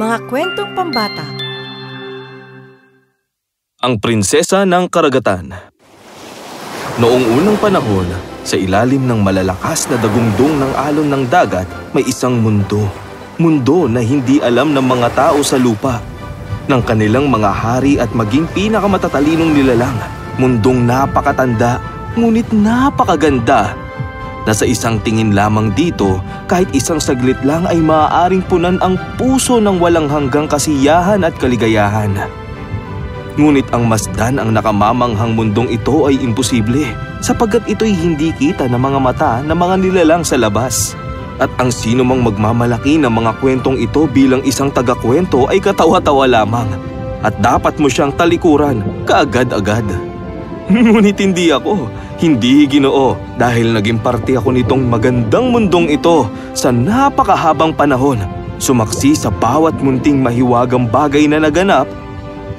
Mga kwentong pambata. Ang Prinsesa ng Karagatan. Noong unang panahon, sa ilalim ng malalakas na dagundong ng alon ng dagat, may isang mundo. Mundo na hindi alam ng mga tao sa lupa, ng kanilang mga hari at maging pinakamatalinong nilalang. Mundong napakatanda, ngunit napakaganda. Na sa isang tingin lamang dito, kahit isang saglit lang ay maaaring punan ang puso ng walang hanggang kasiyahan at kaligayahan. Ngunit ang masdan ang nakamamanghang mundong ito ay imposible, sapagkat ito'y hindi kita ng mga mata ng mga nilalang sa labas. At ang sino mang magmamalaki ng mga kwentong ito bilang isang tagakwento ay katawa-tawa lamang. At dapat mo siyang talikuran kaagad-agad. Ngunit hindi ako, hindi Ginoo, dahil naging parte ako nitong magandang mundong ito sa napakahabang panahon, sumaksi sa bawat munting mahiwagang bagay na naganap.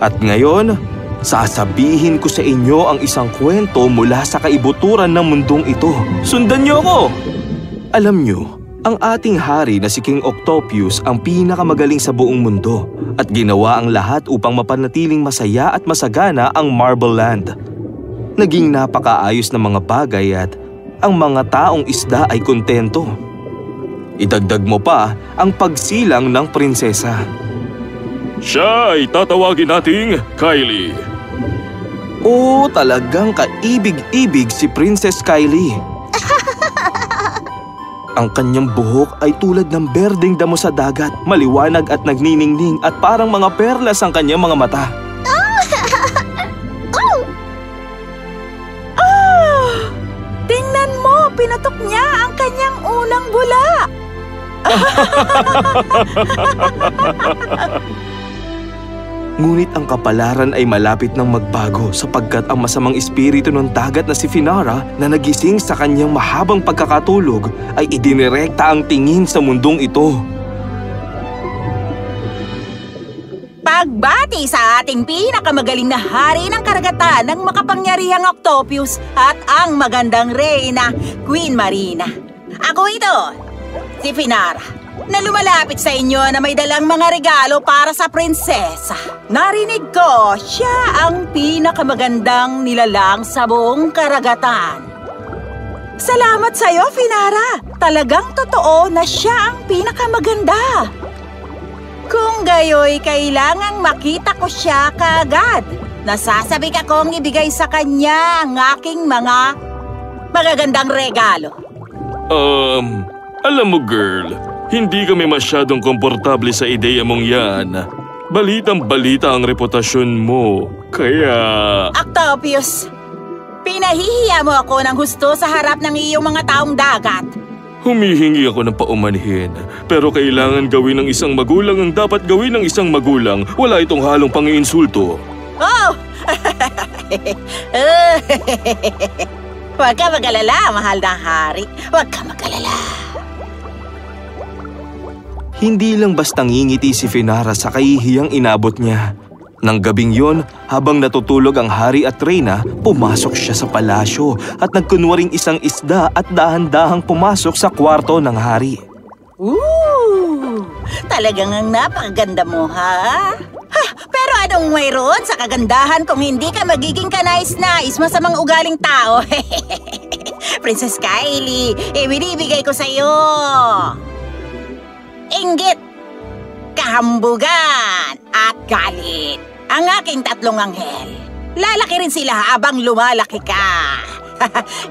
At ngayon, sasabihin ko sa inyo ang isang kwento mula sa kaibuturan ng mundong ito. Sundan niyo ako! Alam niyo, ang ating hari na si King Octopius ang pinakamagaling sa buong mundo at ginawa ang lahat upang mapanatiling masaya at masagana ang Marble Land. Naging napakaayos na mga bagay at ang mga taong isda ay kontento. Idagdag mo pa ang pagsilang ng prinsesa. Siya ay tatawagin nating Kylie. Oo, talagang kaibig-ibig si Princess Kylie. Ang kanyang buhok ay tulad ng berdeng damo sa dagat, maliwanag at nagniningning at parang mga perlas ang kanyang mga mata. Tingnan mo, pinatok niya ang kanyang unang bula. Ngunit ang kapalaran ay malapit nang magbago sapagkat ang masamang espiritu ng dagat na si Finara na nagising sa kanyang mahabang pagkakatulog ay idinirekta ang tingin sa mundong ito. Pagbati sa ating pinakamagaling na hari ng karagatan ng makapangyarihang Octopius at ang magandang reyna, Queen Marina. Ako ito, si Finara, na lumalapit sa inyo na may dalang mga regalo para sa prinsesa. Narinig ko, siya ang pinakamagandang nilalang sa buong karagatan. Salamat sa'yo, Finara. Talagang totoo na siya ang pinakamaganda. Kung gayoy, kailangang makita ko siya kaagad. Nasasabik akong ibigay sa kanya ang aking mga magagandang regalo. Alam mo girl, hindi kami masyadong komportable sa ideya mong yan. Balitang-balita ang reputasyon mo, kaya… Octopius, pinahihiya mo ako ng husto sa harap ng iyong mga taong dagat. Humihingi ako ng paumanhin, pero kailangan gawin ng isang magulang ang dapat gawin ng isang magulang. Wala itong halong pang-iinsulto. Oh! Huwag ka mag-alala, mahal na hari. Huwag ka mag-alala. Hindi lang bastang ngingiti si Finara sa kahihiyang inabot niya. Nang gabing yon, habang natutulog ang hari at reyna, pumasok siya sa palasyo at nagkunwaring isang isda at dahan-dahang pumasok sa kwarto ng hari. Talagang ang napakaganda mo, ha? Pero anong mayroon sa kagandahan kung hindi ka magiging kanais-nais masamang ugaling tao? Princess Kylie, ibinibigay ko sa'yo inggit, kahambugan, at galit. Ang aking tatlong anghel. Lalaki rin sila habang lumalaki ka.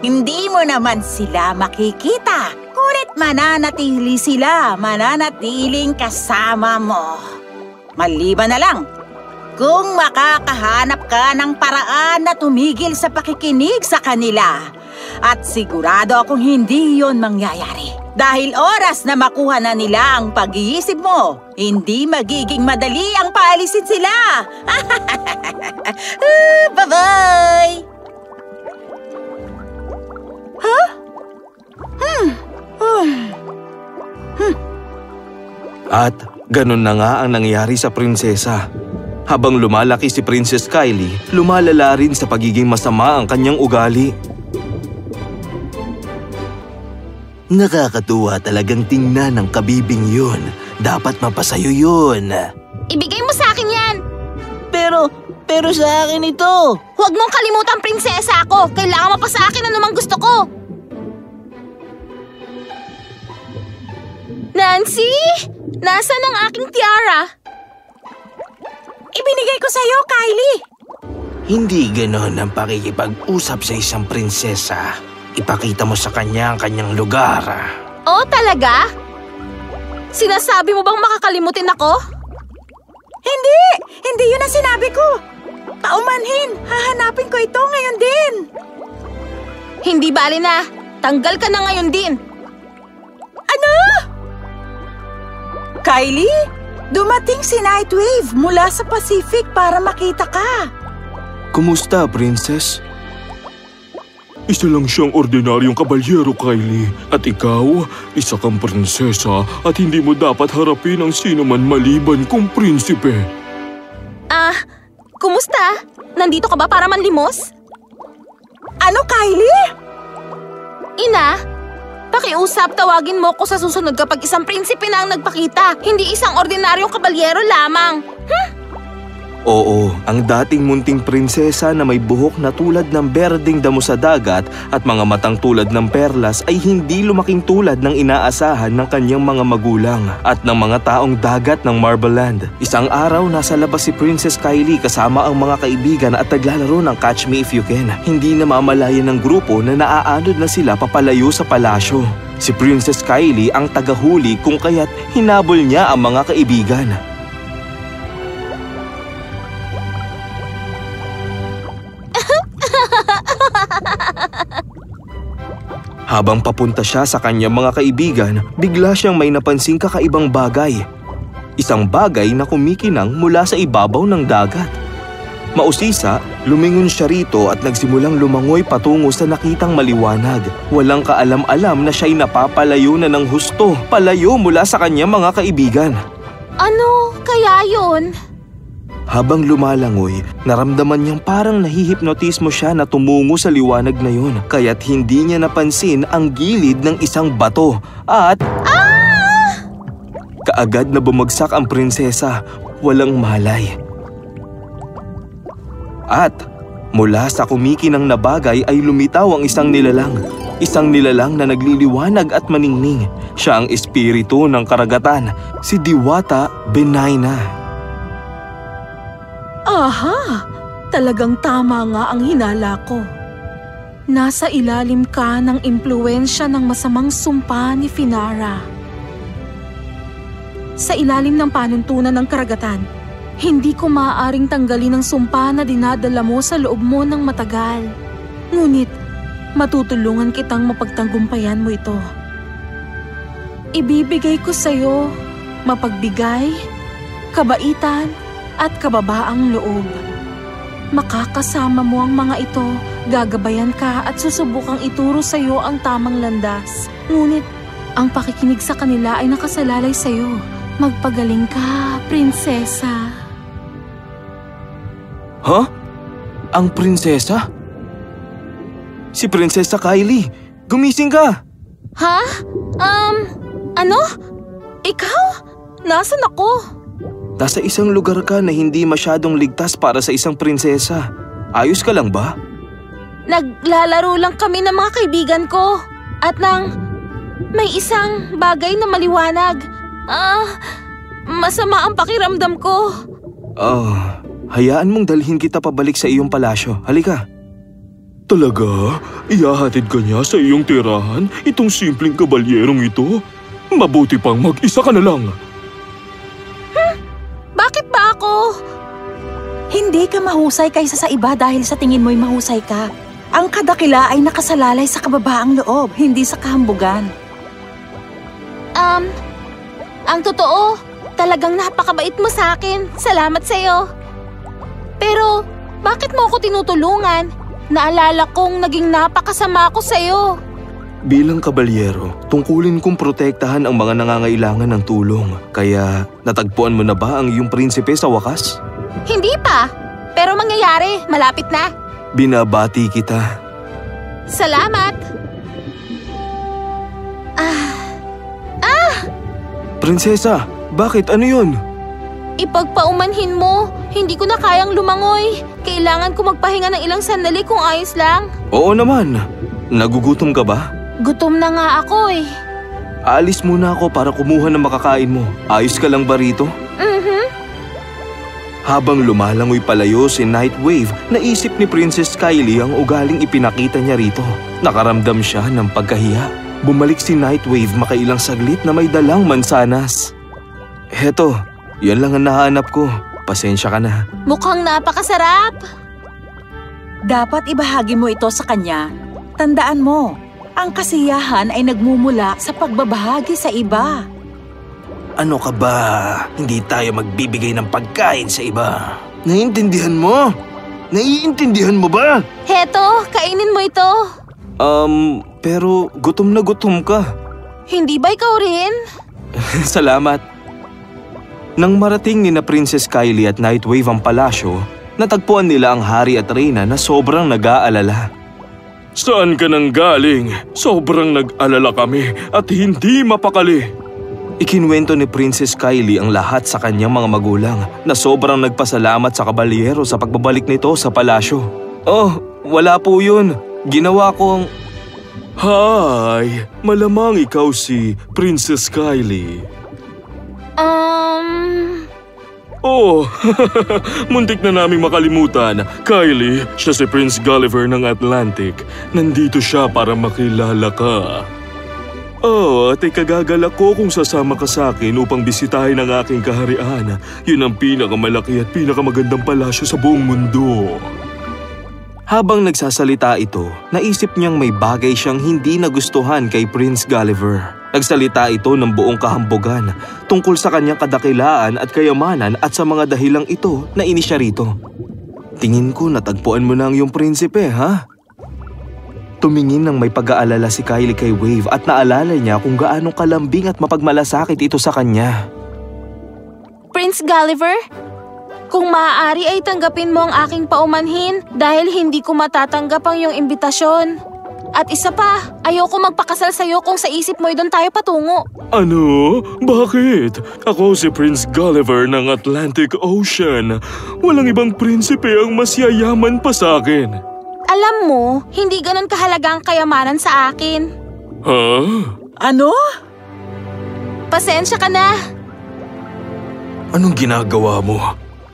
Hindi mo naman sila makikita. Ngunit mananatili sila, mananatiling kasama mo. Maliban na lang, kung makakahanap ka ng paraan na tumigil sa pakikinig sa kanila. At sigurado akong hindi yon mangyayari. Dahil oras na makuha na nila ang pag-iisip mo, hindi magiging madali ang paalisin sila. Bye-bye! Huh? At ganun na nga ang nangyari sa prinsesa. Habang lumalaki si Princess Kylie, lumalala rin sa pagiging masama ang kanyang ugali. Nakakatuwa talagang tingnan ng kabibing yun. Dapat mapasayo yun. Ibigay mo sa akin yan! Pero sa akin ito. Huwag mong kalimutan, prinsesa ako! Kailangan mo pa sa akin anumang gusto ko! Nancy? Nasaan ang aking tiara? Ibinigay ko sa'yo, Kylie. Hindi ganon ang pakikipag-usap sa isang prinsesa. Ipakita mo sa kanya ang kanyang lugar. Oh, talaga? Sinasabi mo bang makakalimutin ako? Hindi! Hindi yun ang sinabi ko. Paumanhin, hahanapin ko ito ngayon din. Hindi bali na. Tanggal ka na ngayon din. Ano? Kylie, dumating si Nightwave mula sa Pacific para makita ka. Kumusta, Princess? Isa lang siyang ordinaryong kabalyero, Kylie. At ikaw, isa kang prinsesa at hindi mo dapat harapin ang sino man maliban kung prinsipe. Kumusta? Nandito ka ba para manlimos? Ano, Kylie? Ina, pakiusap, tawagin mo ko sa susunod kapag isang prinsipe na ang nagpakita. Hindi isang ordinaryong kabalyero lamang. Oo, ang dating munting prinsesa na may buhok na tulad ng berdeng damo sa dagat at mga matang tulad ng perlas ay hindi lumaking tulad ng inaasahan ng kanyang mga magulang at ng mga taong dagat ng Marbleland. Isang araw nasa labas si Princess Kylie kasama ang mga kaibigan at naglalaro ng Catch Me If You Can. Hindi na mamalayan ng grupo na naaanod na sila papalayo sa palasyo. Si Princess Kylie ang tagahuli kung kaya't hinabol niya ang mga kaibigan. Habang papunta siya sa kanyang mga kaibigan, bigla siyang may napansing kakaibang bagay. Isang bagay na kumikinang mula sa ibabaw ng dagat. Mausisa, lumingon siya rito at nagsimulang lumangoy patungo sa nakitang maliwanag. Walang kaalam-alam na siya'y napapalayo na ng husto, palayo mula sa kanyang mga kaibigan. Ano kaya yun? Habang lumalangoy, naramdaman niyang parang nahihipnotismo siya na tumungo sa liwanag na yun. Kaya't hindi niya napansin ang gilid ng isang bato at… Kaagad na bumagsak ang prinsesa, walang malay. At mula sa kumikinang na bagay ay lumitaw ang isang nilalang. Isang nilalang na nagliliwanag at maningning. Siya ang espiritu ng karagatan, si Diwata Benigna. Aha! Talagang tama nga ang hinala ko. Nasa ilalim ka ng impluwensya ng masamang sumpa ni Finara. Sa ilalim ng panuntunan ng karagatan, hindi ko maaaring tanggalin ang sumpa na dinadala mo sa loob mo ng matagal. Ngunit, matutulungan kitang mapagtanggumpayan mo ito. Ibibigay ko sa'yo mapagbigay, kabaitan, at kababaang loob. Makakasama mo ang mga ito, gagabayan ka at susubukang ituro sa iyo ang tamang landas. Ngunit, ang pakikinig sa kanila ay nakasalalay sa iyo. Magpagaling ka, prinsesa. Ha? Ang prinsesa? Si Prinsesa Kylie, gumising ka! Ha? Ano? Ikaw? Nasaan ako? Nasa isang lugar ka na hindi masyadong ligtas para sa isang prinsesa. Ayos ka lang ba? Naglalaro lang kami ng mga kaibigan ko. At may isang bagay na maliwanag. Masama ang pakiramdam ko. Hayaan mong dalhin kita pabalik sa iyong palasyo. Halika. Talaga? Ihahatid ka niya sa iyong tirahan? Itong simpleng kabalyerong ito? Mabuti pang mag-isa ka na lang. Bakit ba ako? Hindi ka mahusay kaysa sa iba dahil sa tingin mo'y mahusay ka. Ang kadakila ay nakasalalay sa kababaang loob, hindi sa kahambugan. Ang totoo, talagang napakabait mo sa akin. Salamat sa'yo. Pero, bakit mo ako tinutulungan? Naalala kong naging napakasama ako sa'yo. Bilang kabalyero, tungkulin kong protektahan ang mga nangangailangan ng tulong. Kaya, natagpuan mo na ba ang iyong prinsipe sa wakas? Hindi pa. Pero mangyayari, malapit na. Binabati kita. Salamat. Prinsesa, Bakit? Ano yun? Ipagpaumanhin mo. Hindi ko na kayang lumangoy. Kailangan ko magpahinga ng ilang sandali kung ayos lang. Oo naman. Nagugutom ka ba? Gutom na nga ako eh. Aalis muna ako para kumuha ng makakain mo. Ayos ka lang ba rito? Habang lumalangoy palayo si Nightwave, naisip ni Princess Kylie ang ugaling ipinakita niya rito. Nakaramdam siya ng pagkahiya. Bumalik si Nightwave makailang saglit na may dalang mansanas. Heto, yan lang ang nahanap ko. Pasensya ka na. Mukhang napakasarap. Dapat ibahagi mo ito sa kanya. Tandaan mo, ang kasiyahan ay nagmumula sa pagbabahagi sa iba. Ano ka ba? Hindi tayo magbibigay ng pagkain sa iba. Naiintindihan mo? Naiintindihan mo ba? Heto, kainin mo ito. Pero gutom na gutom ka. Hindi ba ikaw rin? Salamat. Nang marating ni na Princess Kylie at Nightwave ang palasyo, natagpuan nila ang hari at reyna na sobrang nag-aalala. Saan ka nang galing? Sobrang nag-alala kami at hindi mapakali. Ikinuwento ni Princess Kylie ang lahat sa kanyang mga magulang na sobrang nagpasalamat sa kabalyero sa pagbabalik nito sa palasyo. Oh, wala po yun. Ginawa kong… Hi! Malamang ikaw si Princess Kylie. Oh, muntik na naming makalimutan. Kylie, siya si Prince Gulliver ng Atlantic. Nandito siya para makilala ka. Oh, at ikagagalak ko kung sasama ka sa akin upang bisitahin ang aking kaharian. Yun ang pinakamalaki at pinakamagandang palasyo sa buong mundo. Habang nagsasalita ito, naisip niyang may bagay siyang hindi nagustuhan kay Prince Gulliver. Nagsalita ito ng buong kahambugan tungkol sa kanyang kadakilaan at kayamanan at sa mga dahilang ito na inisya rito. Tingin ko natagpuan mo na ang iyong prinsipe, ha? Tumingin ng may pag-aalala si Kylie kay Wave at naalala niya kung gaano kalambing at mapagmalasakit ito sa kanya. Prince Gulliver, kung maaari ay tanggapin mo ang aking paumanhin dahil hindi ko matatanggap ang iyong imbitasyon. At isa pa, ayoko magpakasal sa'yo kung sa isip mo doon tayo patungo. Ano? Bakit? Ako si Prince Gulliver ng Atlantic Ocean. Walang ibang prinsipe ang mas yayaman pa sa akin. Alam mo, hindi ganun kahalaga ang kayamanan sa akin. Ano? Pasensya ka na. Anong ginagawa mo?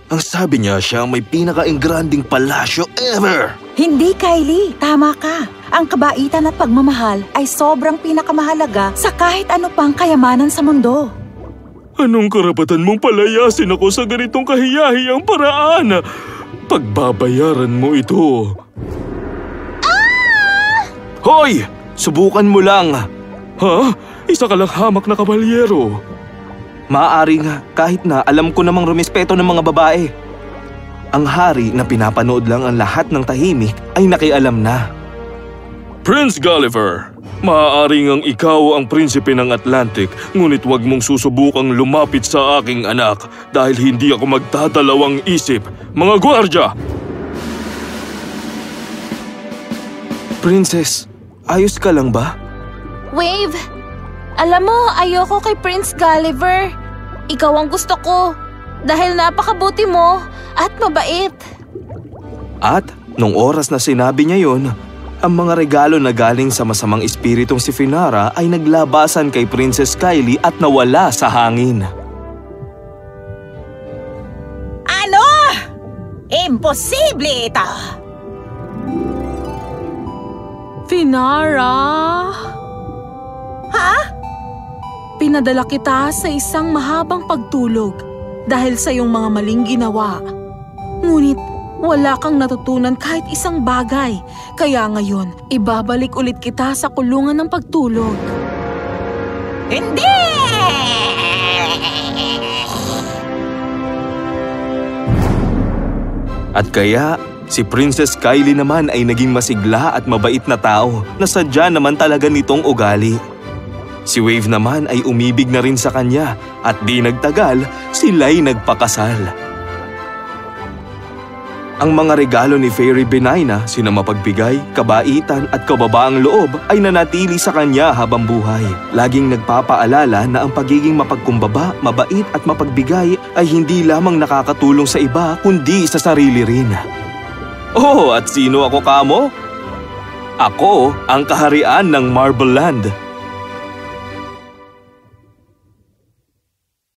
Ang sabi niya siya ang may pinaka-engranding palasyo ever! Hindi, Kylie. Tama ka. Ang kabaitan at pagmamahal ay sobrang pinakamahalaga sa kahit ano pang kayamanan sa mundo. Anong karapatan mong palayasin ako sa ganitong kahiyahiyang paraan? Pagbabayaran mo ito. Hoy! Subukan mo lang! Ha? Isa ka lang hamak na kabalyero. Maaari nga, kahit na alam ko namang rumispeto ng mga babae. Ang hari na pinapanood lang ang lahat ng tahimik ay nakialam na. Prince Gulliver, maaaring ang ikaw ang prinsipe ng Atlantic, ngunit wag mong susubukang lumapit sa aking anak dahil hindi ako magdadalawang isip. Mga gwardya! Princess, ayos ka lang ba? Wave, alam mo, ayoko kay Prince Gulliver. Ikaw ang gusto ko dahil napakabuti mo at mabait. At nung oras na sinabi niya yon, ang mga regalo na galing sa masamang espiritong si Finara ay naglabasan kay Princess Kylie at nawala sa hangin. Ano? Imposible ito! Finara! Ha? Pinadala kita sa isang mahabang pagtulog dahil sa iyong mga maling ginawa. Ngunit wala kang natutunan kahit isang bagay. Kaya ngayon, ibabalik ulit kita sa kulungan ng pagtulog. Hindi! At kaya, si Princess Kylie naman ay naging masigla at mabait na tao na sadya naman talaga nitong ugali. Si Wave naman ay umibig na rin sa kanya at di nagtagal, sila'y nagpakasal. Ang mga regalo ni Fairy Benigna, sina mapagbigay, kabaitan at kababaang loob ay nanatili sa kanya habang buhay. Laging nagpapaalala na ang pagiging mapagkumbaba, mabait at mapagbigay ay hindi lamang nakakatulong sa iba kundi sa sarili rin. Oh, at sino ako kamo? Ako ang kaharian ng Marble Land.